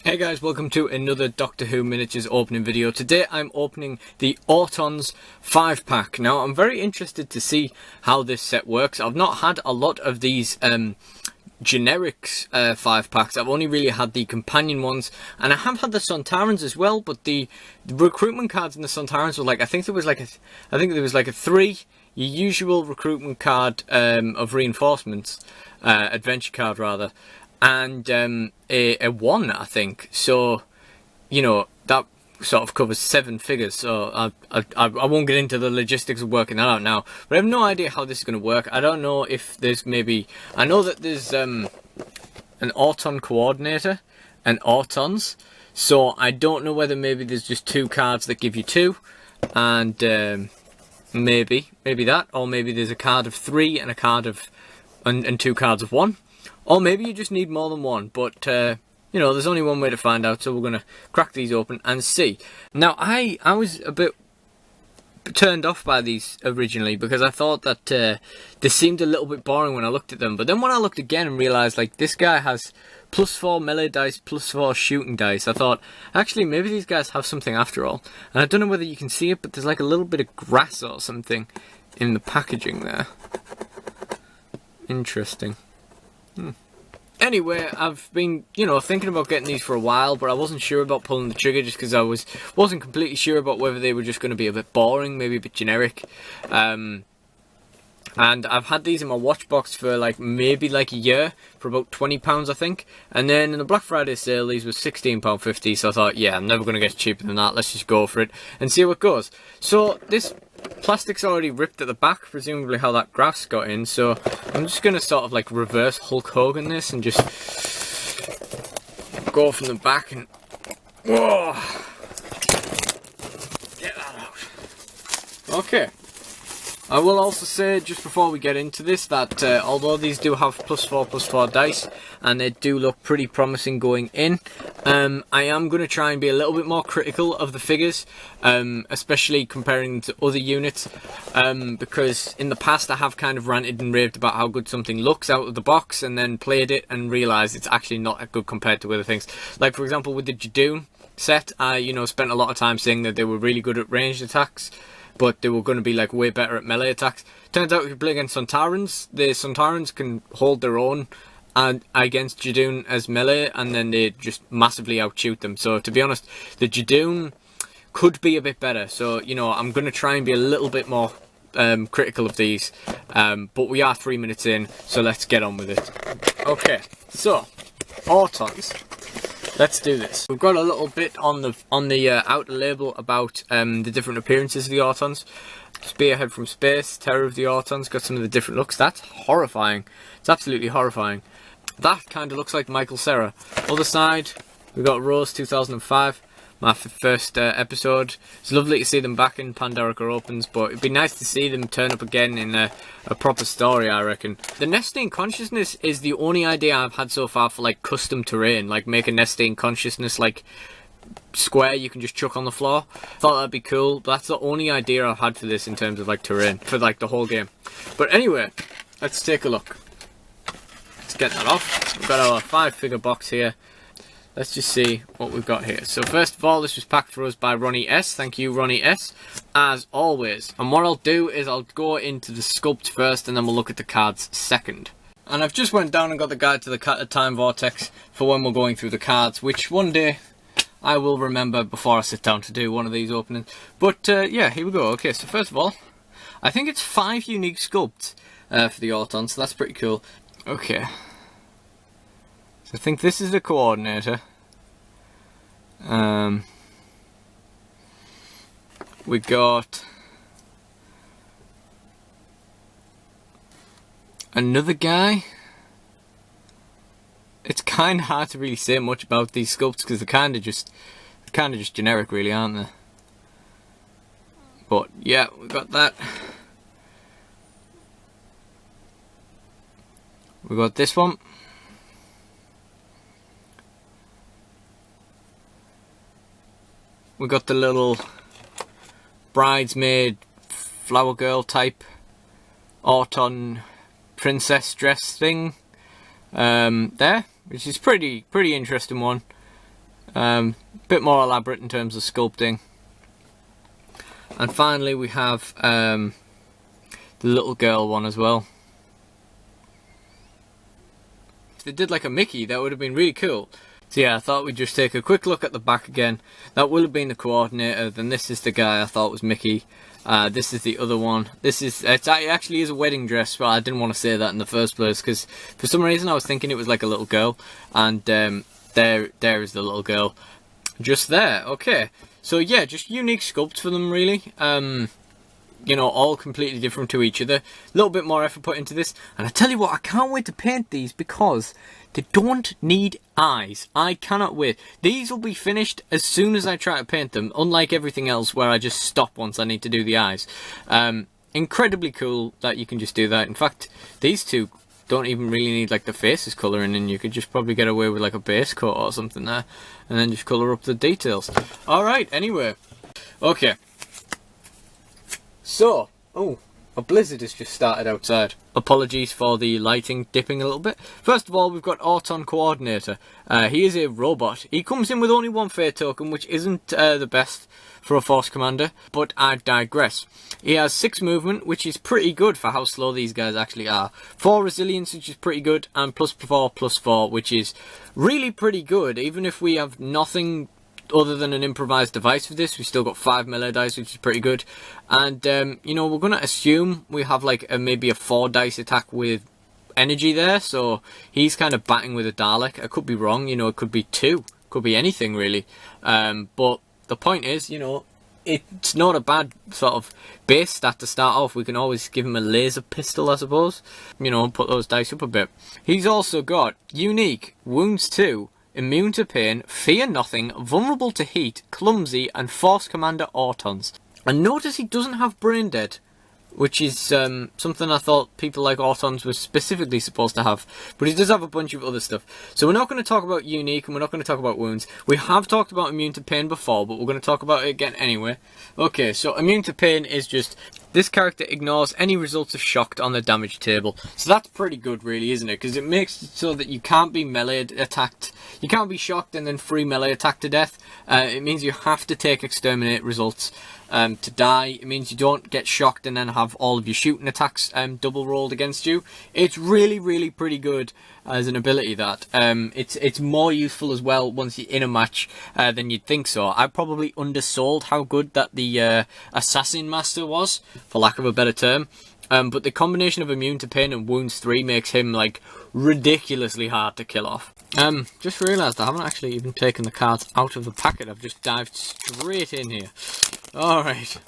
Hey guys, welcome to another Doctor Who miniatures opening video. Today I'm opening the Autons 5-pack. Now I'm very interested to see how this set works. I've not had a lot of these generics 5-packs. I've only really had the companion ones, and I have had the Sontarans as well, but the recruitment cards in the Sontarans were like, I think there was like a 3, your usual recruitment card of reinforcements, adventure card rather, and a 1, I think. So, you know, that sort of covers 7 figures. So I won't get into the logistics of working that out now. But I have no idea how this is going to work. I don't know if there's maybe... I know that there's an Auton coordinator and Autons. So I don't know whether maybe there's just 2 cards that give you 2. And maybe that. Or maybe there's a card of 3 and a card of... and 2 cards of 1. Or maybe you just need more than 1, but, you know, there's only one way to find out, so we're going to crack these open and see. Now, I was a bit turned off by these originally, because I thought that they seemed a little bit boring when I looked at them. But then when I looked again and realised, like, this guy has +4 melee dice, +4 shooting dice, I thought, actually, maybe these guys have something after all. And I don't know whether you can see it, but there's like a little bit of grass or something in the packaging there. Interesting. Anyway, I've been, you know, thinking about getting these for a while, but I wasn't sure about pulling the trigger just because I wasn't completely sure about whether they were just going to be a bit boring, maybe a bit generic. And I've had these in my watch box for like maybe like a year for about £20, I think. And then in the Black Friday sale, these were £16.50. So I thought, yeah, I'm never going to get cheaper than that. Let's just go for it and see how it goes. So this plastic's already ripped at the back, presumably how that grass got in. So I'm just going to sort of like reverse Hulk Hogan this and just go from the back and whoa, get that out. Okay. I will also say, just before we get into this, that although these do have +4/+4 dice, and they do look pretty promising going in, I am going to try and be a little bit more critical of the figures, especially comparing them to other units, because in the past I have kind of ranted and raved about how good something looks out of the box, and then played it and realised it's actually not that good compared to other things. Like, for example, with the Judoon set, I, you know, spent a lot of time saying that they were really good at ranged attacks, but they were going to be like way better at melee attacks. Turns out if you play against Sontarans, the Sontarans can hold their own and against Judoon as melee, and then they just massively outshoot them. So to be honest, the Judoon could be a bit better. So, you know, I'm going to try and be a little bit more critical of these. But we are 3 minutes in, so let's get on with it. Okay, so Autons. Let's do this. We've got a little bit on the outer label about the different appearances of the Autons. Spearhead from Space, Terror of the Autons, got some of the different looks. That's horrifying. It's absolutely horrifying. That kind of looks like Michael Cera. Other side, we've got Rose 2005, my first episode. It's lovely to see them back in Pandorica Opens, but it'd be nice to see them turn up again in a proper story, I reckon. The Nesting Consciousness is the only idea I've had so far for like custom terrain, like make a Nesting Consciousness like square you can just chuck on the floor. Thought that'd be cool, but that's the only idea I've had for this in terms of like terrain, for like the whole game. But anyway, let's take a look. Let's get that off. We've got our 5-figure box here. Let's just see what we've got here. So first of all, this was packed for us by Ronnie S. Thank you, Ronnie S. As always. And what I'll do is I'll go into the sculpt first, and then we'll look at the cards second. And I've just went down and got the guide to the time Vortex for when we're going through the cards, which one day I will remember before I sit down to do one of these openings. But yeah, here we go. Okay, so first of all, I think it's 5 unique sculpts for the Autons, so that's pretty cool. Okay. So I think this is the coordinator. We got another guy. It's kind of hard to really say much about these sculpts because they're kind of just generic, really, aren't they? But yeah, we got that. We got this one. We got the little bridesmaid flower girl type Auton princess dress thing there, which is pretty interesting one. Bit more elaborate in terms of sculpting. And finally we have the little girl one as well. If they did like a Mickey, that would have been really cool. So yeah, I thought we'd just take a quick look at the back again. That will have been the coordinator. Then this is the guy I thought was Mickey. This is the other one. It actually is a wedding dress, but I didn't want to say that in the first place because for some reason I was thinking it was like a little girl. And there is the little girl, just there. Okay, so yeah, just unique sculpts for them really. You know, all completely different to each other. A little bit more effort put into this, and I tell you what, I can't wait to paint these because they don't need eyes. I cannot wait. These will be finished as soon as I try to paint them, unlike everything else where I just stop once I need to do the eyes. Incredibly cool that you can just do that. In fact, these two don't even really need like the faces colouring, and you could just probably get away with like a base coat or something there, and then just colour up the details. Alright, anyway. Okay. So, oh, a blizzard has just started outside. Apologies for the lighting dipping a little bit. First of all, we've got Auton Coordinator. He is a robot. He comes in with only one fate token, which isn't the best for a Force Commander, but I digress. He has 6 movement, which is pretty good for how slow these guys actually are. 4 resilience, which is pretty good, and +4/+4, which is really pretty good. Even if we have nothing other than an improvised device for this, we still got 5 melee dice, which is pretty good. And you know, we're gonna assume we have like maybe a 4 dice attack with energy there, so he's kind of batting with a Dalek. I could be wrong, you know, it could be 2, could be anything really. But the point is, you know, it's not a bad sort of base stat to start off. We can always give him a laser pistol, I suppose, you know, and put those dice up a bit. He's also got unique wounds 2, immune to pain, fear nothing, vulnerable to heat, clumsy, and Force Commander Autons. And notice he doesn't have brain dead, which is something I thought people like Autons were specifically supposed to have. But he does have a bunch of other stuff. So we're not going to talk about unique, and we're not going to talk about wounds. We have talked about immune to pain before, but we're going to talk about it again anyway. Okay, so immune to pain is just, this character ignores any results of shocked on the damage table. So that's pretty good really, isn't it? Because it makes it so that you can't be melee attacked. You can't be shocked and then free melee attack to death. It means you have to take exterminate results to die. It means you don't get shocked and then have all of your shooting attacks double rolled against you. It's really, really pretty good as an ability, that. It's more useful as well once you're in a match than you'd think so. I probably undersold how good that the Assassin Master was, for lack of a better term. But the combination of immune to pain and wounds 3 makes him like ridiculously hard to kill off. Just realised I haven't actually even taken the cards out of the packet. I've just dived straight in here. Alright.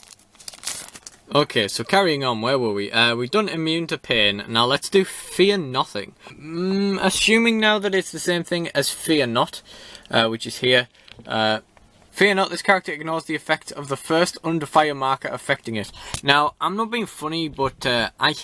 Okay, so carrying on, where were we? We've done immune to pain. Now let's do fear nothing. Assuming now that it's the same thing as fear not, which is here. Fear not, this character ignores the effect of the first under fire marker affecting it. Now, I'm not being funny, but I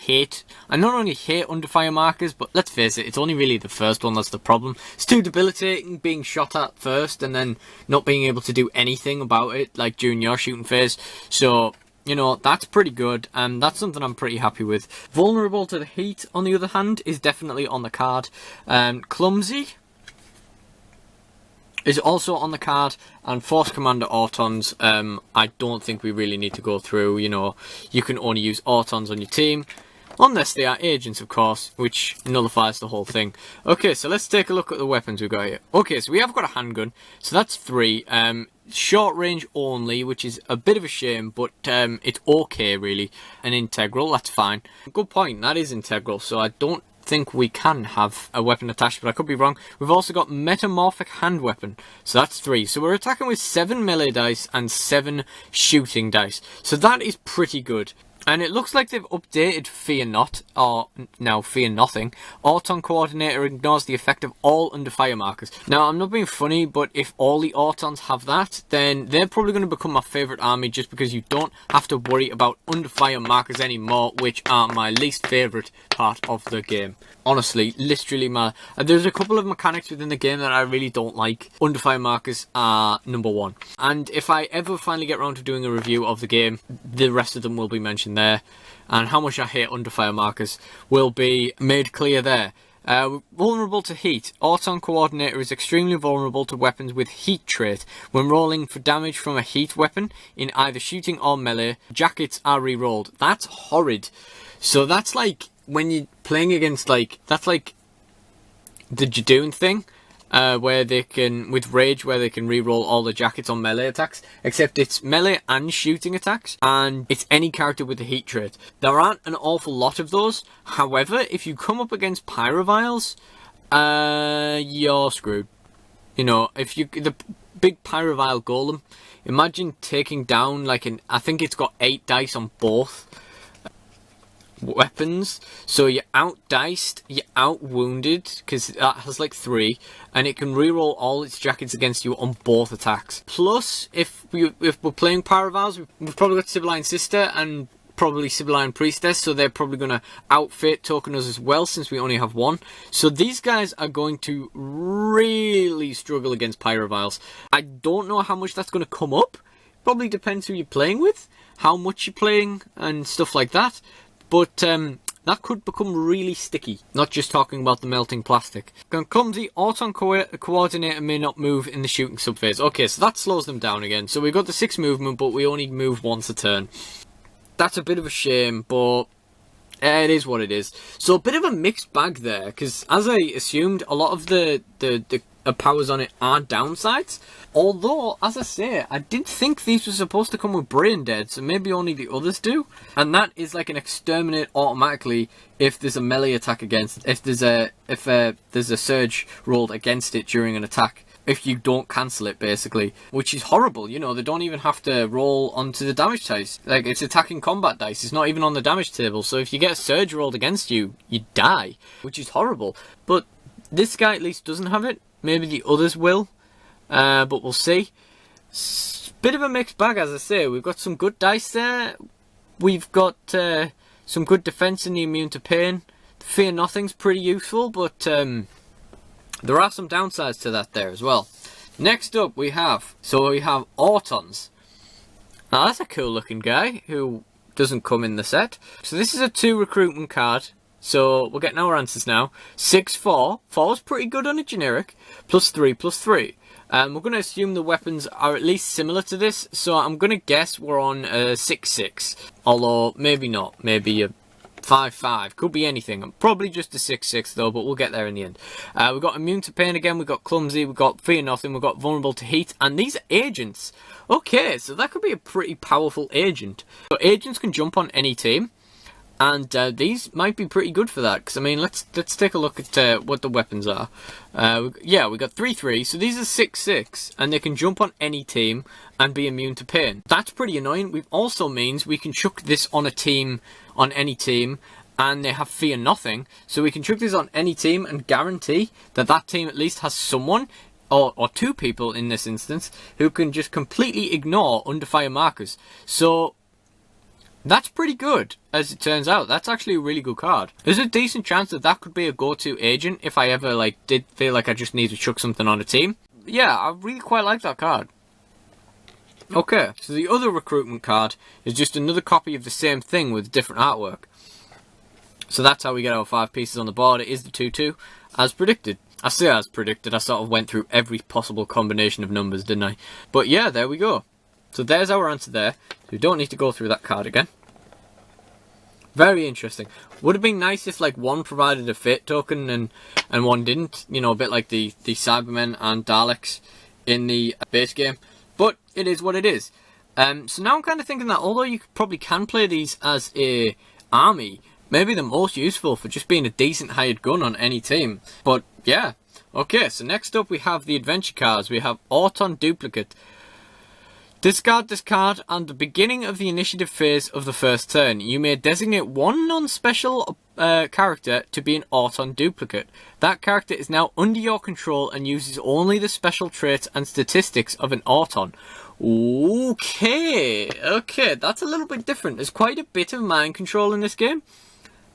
not only hate under fire markers, but let's face it, it's only really the first one that's the problem. It's too debilitating being shot at first and then not being able to do anything about it, like during your shooting phase. So, you know, that's pretty good, and that's something I'm pretty happy with. Vulnerable to the heat, on the other hand, is definitely on the card. Clumsy is also on the card, and Force Commander Autons, I don't think we really need to go through. You know, you can only use Autons on your team, unless they are agents, of course, which nullifies the whole thing. Okay, so let's take a look at the weapons we've got here. Okay, so we have got a handgun, so that's 3. Short range only, which is a bit of a shame, but it's okay really. An integral, that's fine. Good point, that is integral, so I don't think we can have a weapon attached, but I could be wrong. We've also got metamorphic hand weapon, so that's 3. So we're attacking with 7 melee dice and 7 shooting dice, so that is pretty good. And it looks like they've updated Fear Not, or now Fear Nothing. Auton Coordinator ignores the effect of all under fire markers. Now, I'm not being funny, but if all the Autons have that, then they're probably going to become my favourite army, just because you don't have to worry about under fire markers anymore, which are my least favourite part of the game. Honestly, literally there's a couple of mechanics within the game that I really don't like. Under fire markers are number 1. And if I ever finally get around to doing a review of the game, the rest of them will be mentioned there. And how much I hate under fire markers will be made clear there. Vulnerable to heat. Auton Coordinator is extremely vulnerable to weapons with heat trait. When rolling for damage from a heat weapon in either shooting or melee, jackets are re-rolled. That's horrid. So that's like when you're playing against that's like the Jadoon thing. Where they can, with Rage, where they can re-roll all the jackets on melee attacks, except it's melee and shooting attacks, and it's any character with the heat trait. There aren't an awful lot of those. However, if you come up against Pyroviles, you're screwed. You know, if you, the big Pyrovile Golem, imagine taking down I think it's got 8 dice on both weapons, so you're out-diced, you're out-wounded, because that has 3, and it can reroll all its jackets against you on both attacks. Plus, if we're playing Pyroviles, we've probably got Sibylline Sister and probably Sibylline Priestess, so they're probably going to outfit token us as well, since we only have 1. So these guys are going to really struggle against Pyroviles. I don't know how much that's going to come up. Probably depends who you're playing with, how much you're playing, and stuff like that. But that could become really sticky, not just talking about the melting plastic. Clumsy, Auton Coordinator may not move in the shooting subphase. Okay, so that slows them down again. So we've got the 6 movement, but we only move once a turn. That's a bit of a shame, but it is what it is. So a bit of a mixed bag there, because as I assumed, a lot of the powers on it are downsides. Although, as I say, I did think these were supposed to come with Brain Dead, so maybe only the others do. And that is like an exterminate automatically if there's a melee attack against, if there's a surge rolled against it during an attack. If you don't cancel it, basically. Which is horrible, you know, they don't even have to roll onto the damage dice. Like, it's attacking combat dice, it's not even on the damage table. So if you get a surge rolled against you, you die. Which is horrible. But this guy at least doesn't have it. Maybe the others will. But we'll see. Bit of a mixed bag, as I say. We've got some good dice there. We've got some good defense in the immune to pain. Fear Nothing's pretty useful, but there are some downsides to that there as well. Next up we have Autons. Now that's a cool looking guy who doesn't come in the set. So this is a 2 recruitment card. So we're getting our answers now. 6-4. 4 is pretty good on a generic. +3/+3. We're going to assume the weapons are at least similar to this. So I'm going to guess we're on a 6-6. Although maybe not. Maybe a 5-5. Could be anything. Probably just a 6-6 though, but we'll get there in the end. We've got Immune to Pain again. We've got Clumsy. We've got Fear Nothing. We've got Vulnerable to Heat. And these are agents. Okay, so that could be a pretty powerful agent. So agents can jump on any team. And these might be pretty good for that, because I mean, let's take a look at what the weapons are. Yeah, we got 3-3, so these are 6-6, and they can jump on any team and be immune to pain. That's pretty annoying. It also means we can chuck this on a team, on any team, and they have Fear Nothing. So we can chuck this on any team and guarantee that that team at least has someone, or 2 people in this instance, who can just completely ignore under fire markers. So that's pretty good, as it turns out. That's actually a really good card. There's a decent chance that that could be a go-to agent if I ever did feel like I just need to chuck something on a team. Yeah, I really quite like that card. Okay, so the other recruitment card is just another copy of the same thing with different artwork. So that's how we get our 5 pieces on the board. It is the 2-2, as predicted. I say as predicted, I sort of went through every possible combination of numbers, didn't I? But yeah, there we go. So there's our answer there. So we don't need to go through that card again. Very interesting. Would have been nice if one provided a fate token and one didn't. You know, a bit like the Cybermen and Daleks in the base game. But it is what it is. So now I'm kind of thinking that although you probably can play these as a army, maybe the most useful for just being a decent hired gun on any team. But yeah. Okay, so next up we have the adventure cards. We have Auton Duplicate. Discard this card at the beginning of the initiative phase of the first turn. You may designate one non-special character to be an Auton duplicate. That character is now under your control and uses only the special traits and statistics of an Auton. Okay, that's a little bit different. There's quite a bit of mind control in this game.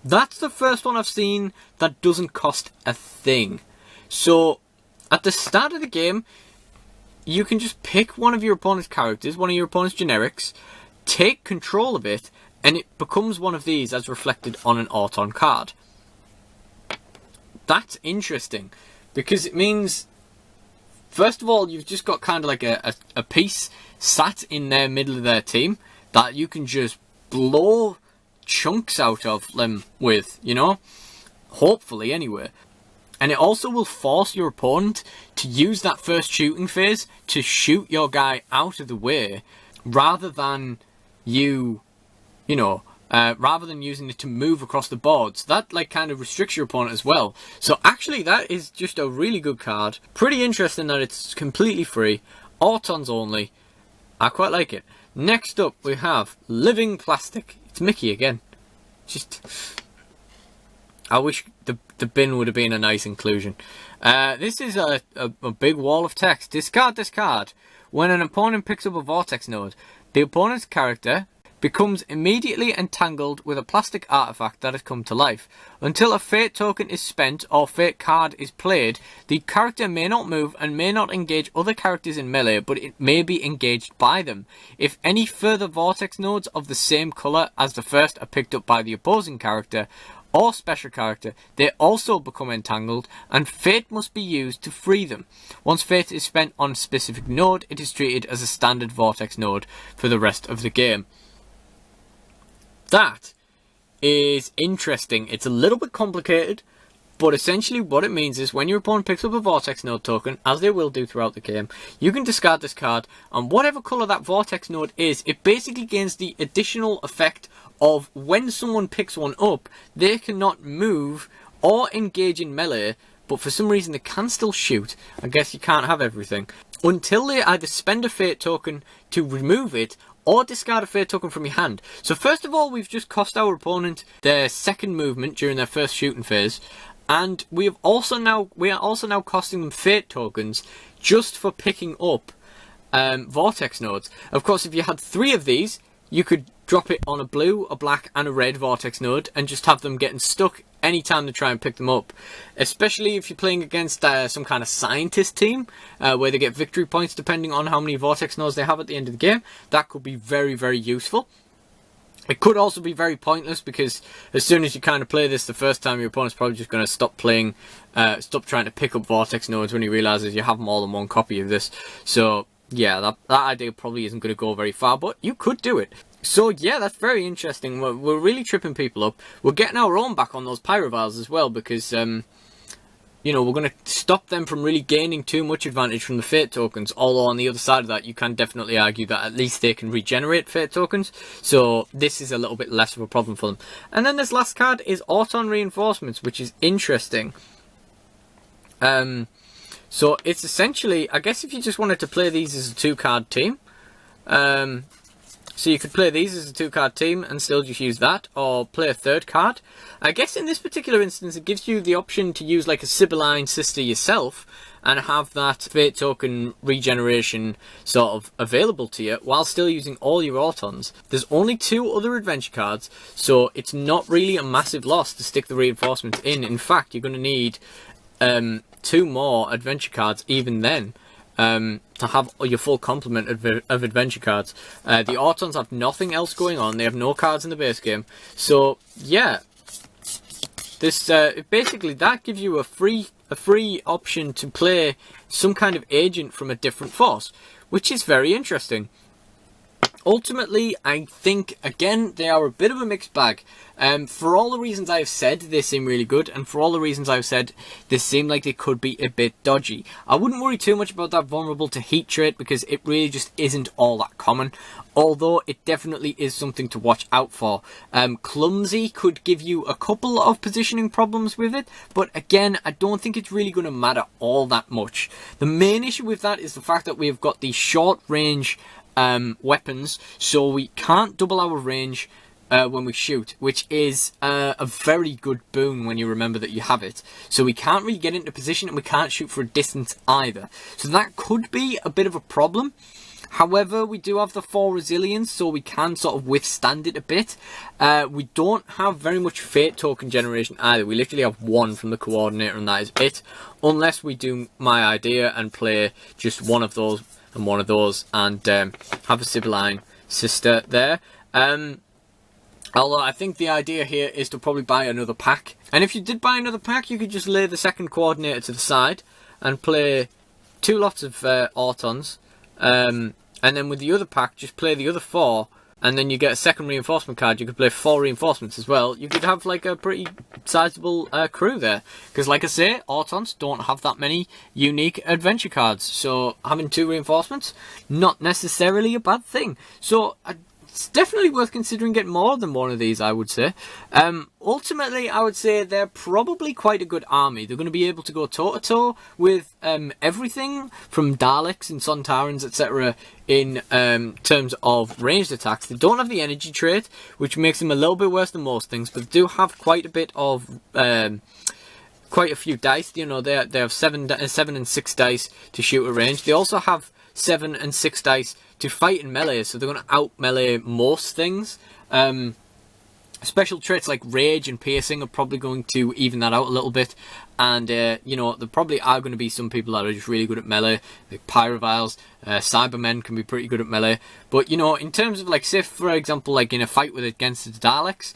That's the first one I've seen that doesn't cost a thing. So, at the start of the game, you can just pick one of your opponent's characters, one of your opponent's generics, take control of it, and it becomes one of these as reflected on an Auton card. that's interesting, because it means, first of all, you've just got kind of like a piece sat in their middle of their team that you can just blow chunks out of them with, you know? Hopefully, anyway. And it also will force your opponent to use that first shooting phase to shoot your guy out of the way, rather than rather than using it to move across the board. So that like kind of restricts your opponent as well. So actually that is just a really good card. Pretty interesting that it's completely free. Autons only. I quite like it. Next up we have Living Plastic. It's Mickey again. Just, I wish the bin would have been a nice inclusion. This is a big wall of text. Discard this card. When an opponent picks up a Vortex node, the opponent's character becomes immediately entangled with a plastic artifact that has come to life. Until a fate token is spent or fate card is played, the character may not move and may not engage other characters in melee, but it may be engaged by them. If any further Vortex nodes of the same colour as the first are picked up by the opposing character or special character, they also become entangled, and fate must be used to free them. Once fate is spent on a specific node, it is treated as a standard Vortex node for the rest of the game. That is interesting. It's a little bit complicated, but essentially what it means is when your opponent picks up a Vortex node token, as they will do throughout the game, you can discard this card, and whatever colour that Vortex node is, it basically gains the additional effect of when someone picks one up, they cannot move or engage in melee, but for some reason they can still shoot. I guess you can't have everything. Until they either spend a fate token to remove it, or discard a fate token from your hand. So first of all, we've just cost our opponent their second movement during their first shooting phase, and we are also now costing them fate tokens just for picking up Vortex nodes. Of course, if you had 3 of these, you could drop it on a blue, a black and a red Vortex node and just have them getting stuck anytime they try and pick them up. Especially if you're playing against some kind of scientist team where they get victory points depending on how many Vortex nodes they have at the end of the game. That could be very, very useful. It could also be very pointless, because as soon as you kind of play this the first time, your opponent's probably just going to stop playing, stop trying to pick up Vortex nodes when he realises you have them all in one copy of this. So yeah, that idea probably isn't going to go very far, but you could do it. So yeah, that's very interesting. We're really tripping people up. We're getting our own back on those Pyroviles as well, because we're going to stop them from really gaining too much advantage from the fate tokens. Although on the other side of that, you can definitely argue that at least they can regenerate fate tokens, so this is a little bit less of a problem for them. And then this last card is Auton Reinforcements, which is interesting. So it's essentially, I guess if you just wanted to play these as a 2-card team, so you could play these as a 2-card team and still just use that, or play a 3rd card. I guess in this particular instance it gives you the option to use like a Sibylline Sister yourself and have that fate token regeneration sort of available to you while still using all your Autons. There's only 2 other adventure cards, so it's not really a massive loss to stick the reinforcements in. In fact, you're going to need 2 more adventure cards even then to have your full complement of adventure cards. The Autons have nothing else going on. They have no cards in the base game. So yeah, this basically that gives you a free option to play some kind of agent from a different force, which is very interesting. Ultimately, I think, again, they are a bit of a mixed bag. For all the reasons I've said, they seem really good, and for all the reasons I've said, they seem like they could be a bit dodgy. I wouldn't worry too much about that vulnerable to heat trait, because it really just isn't all that common, although it definitely is something to watch out for. Clumsy could give you a couple of positioning problems with it, but again, I don't think it's really going to matter all that much. The main issue with that is the fact that we've got these short range weapons, so we can't double our range when we shoot, which is a very good boon when you remember that you have it. So we can't really get into position, and we can't shoot for a distance either, so that could be a bit of a problem. However, we do have the 4 resilience, so we can sort of withstand it a bit. We don't have very much fate token generation either. We literally have 1 from the coordinator, and that is it, unless we do my idea and play just one of those and one of those, and have a Sibylline Sister there. Although I think the idea here is to probably buy another pack. And if you did buy another pack, you could just lay the second coordinator to the side and play 2 lots of Autons. And then with the other pack, just play the other 4. And then you get a second reinforcement card. You could play 4 reinforcements as well. You could have like a pretty sizable crew there. Because like I say, Autons don't have that many unique adventure cards. So having 2 reinforcements, not necessarily a bad thing. So it's definitely worth considering getting more than one of these, I would say. Ultimately, I would say they're probably quite a good army. They're going to be able to go toe-to-toe with everything from Daleks and Sontarans, etc. in terms of ranged attacks. They don't have the energy trait, which makes them a little bit worse than most things, but they do have quite a bit of... quite a few dice. You know, they have 7 and 6 dice to shoot at range. They also have 7 and 6 dice to fight in melee, so they're going to out melee most things. Special traits like rage and piercing are probably going to even that out a little bit. And you know, there probably are going to be some people that are just really good at melee, like pyroviles. Cybermen can be pretty good at melee. But you know, in terms of like, say for example, like in a fight against the Daleks,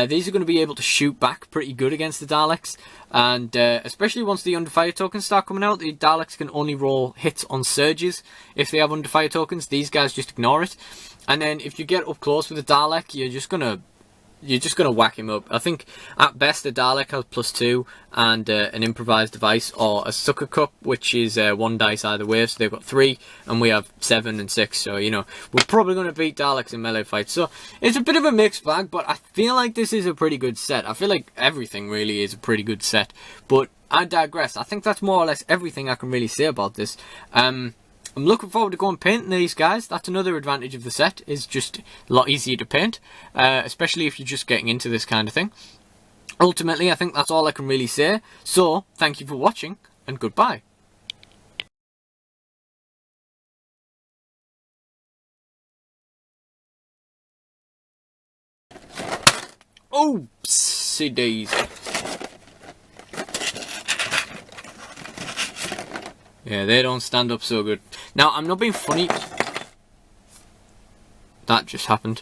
these are going to be able to shoot back pretty good against the Daleks. And especially once the under fire tokens start coming out, the Daleks can only roll hits on surges if they have under fire tokens. These guys just ignore it. And then if you get up close with a Dalek, you're just gonna whack him up. I think at best a Dalek has +2 and an improvised device, or a sucker cup, which is 1 dice either way. So they've got 3 and we have 7 and 6. So you know, we're probably going to beat Daleks in melee fights. So it's a bit of a mixed bag, but I feel like this is a pretty good set. I feel like everything really is a pretty good set, but I digress. I think that's more or less everything I can really say about this. I'm looking forward to going painting these guys. That's another advantage of the set, is just a lot easier to paint, especially if you're just getting into this kind of thing. Ultimately, I think that's all I can really say. So, thank you for watching, and goodbye. Oopsie daisy. Yeah, they don't stand up so good. Now, I'm not being funny. That just happened.